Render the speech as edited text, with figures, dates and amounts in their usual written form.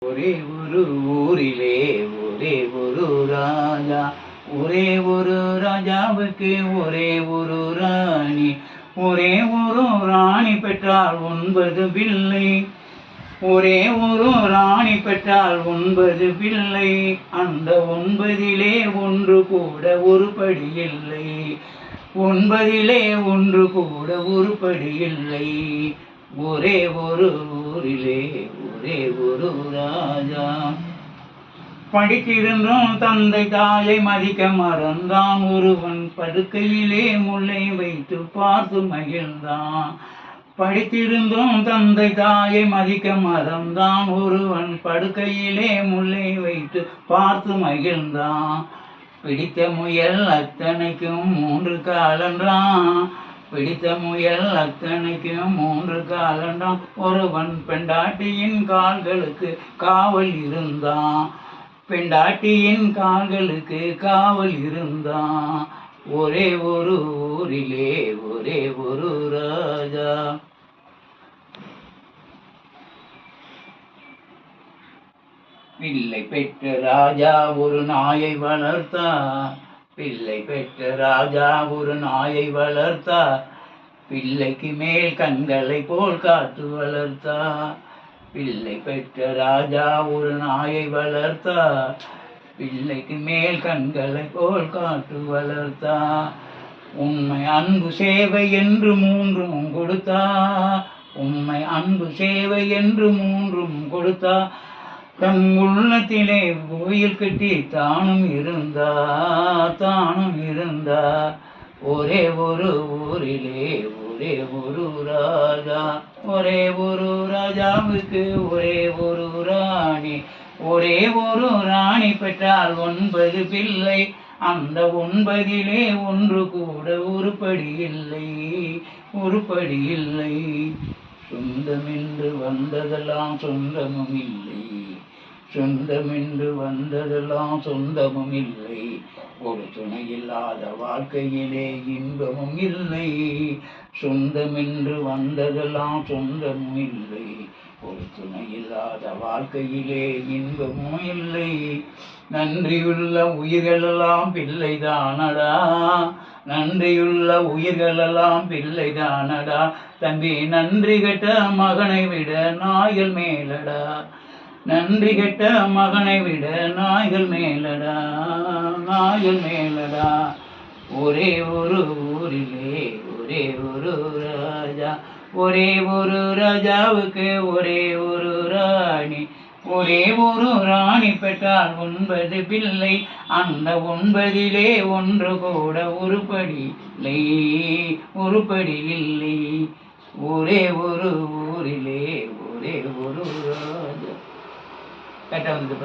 ஒரே ஒரு ஊரிலே ஒரே ஒரு ராஜா, ஒரே ஒரு ராஜாவுக்கு ஒரே ஒரு ராணி. ஒரே ஒரு ராணி பெற்றால் 9 பிள்ளை. ஒரே ஒரு ராணி பெற்றால் 9 பிள்ளை. அந்த 9லே ஒன்று கூட உருப்படி இல்லை. 9லே ஒன்று கூட உருப்படி இல்லை. ஒரே ஒரு ஊரிலே ஒரே ஒரு ராஜா. படித்திருந்தும் தந்தை தாயை மதிக்க மறந்தான். ஒருவன் படுக்கையிலே முல்லை வைத்து பார்த்து மகிழ்ந்தான். படித்திருந்தும் தந்தை தாயை மதிக்க மறந்தான். ஒருவன் படுக்கையிலே முல்லை வைத்து பார்த்து மகிழ்ந்தான். பிடித்த முயல் அத்தனைக்கும் 3 காலன்றான். பிடித்த முயல் அத்தனைக்கும் 3 காலன்றான். ஒருவன் பெண்டாட்டியின் கால்களுக்கு காவல் இருந்தான். பெண்டாட்டியின் கால்களுக்கு காவல் இருந்தான். ஒரே ஒரு ஊரிலே ஒரே ஒரு ராஜா. பிள்ளை பெற்ற ராஜா ஒரு நாயை வளர்த்தார். பிள்ளை பெற்ற ராஜா ஒரு நாயை வளர்த்தார். பிள்ளைக்கு மேல் கண்களை போல் காத்து வளர்த்தார். பிள்ளை பெற்ற ராஜா ஒரு நாயை வளர்த்தார். பிள்ளைக்கு மேல் கண்களை போல் காத்து வளர்த்தார். உண்மை அன்பு சேவை என்று 3 கொடுத்தார். உண்மை அன்பு சேவை என்று 3 கொடுத்தார். தம் உள்ளத்திலே கோயில் கட்டி தானும் இருந்தார். ஒரே ஒரு ஊரிலே ஒரே ஒரு ராஜா. ஒரே ஒரு ராஜாவுக்கு ஒரே ஒரு ராணி. ஒரே ஒரு ராணி பெற்றால் 9 பிள்ளை. அந்த 9லே ஒன்று கூட உருப்படி இல்லை. சொந்தமென்று வந்ததெல்லாம் சொந்தமும் இல்லை. சொந்தமென்று வந்ததெல்லாம் சொந்தமும் இல்லை. ஒரு துணை இல்லாத வாழ்க்கையிலே இன்பமும் இல்லை. சொந்தமென்று வந்ததெல்லாம் சொந்தமும் இல்லை. ஒரு துணை இல்லாத வாழ்க்கையிலே இன்பமும் இல்லை. நன்றியுள்ள உயிர்களெல்லாம் பிள்ளைதானடா. நன்றியுள்ள உயிர்களெல்லாம் பிள்ளைதானடா. தம்பி, நன்றி கெட்ட மகனை விட நாய்கள் மேலடா. நன்றி கெட்ட மகனை விட நாய்கள் மேலடா. ஒரே ஒரு ஊரிலே ஒரே ஒரு ராஜா. ஒரே ஒரு ராஜாவுக்கு ஒரே ஒரு ராணி. ஒரே ஒரு ராணி பெற்றால் 9 பிள்ளை. அந்த 9லே ஒன்று கூட உருப்படி இல்லை. ஒரே ஒரு ஊரிலே ஒரே ஒரு ராஜா. கரெக்டாக வந்து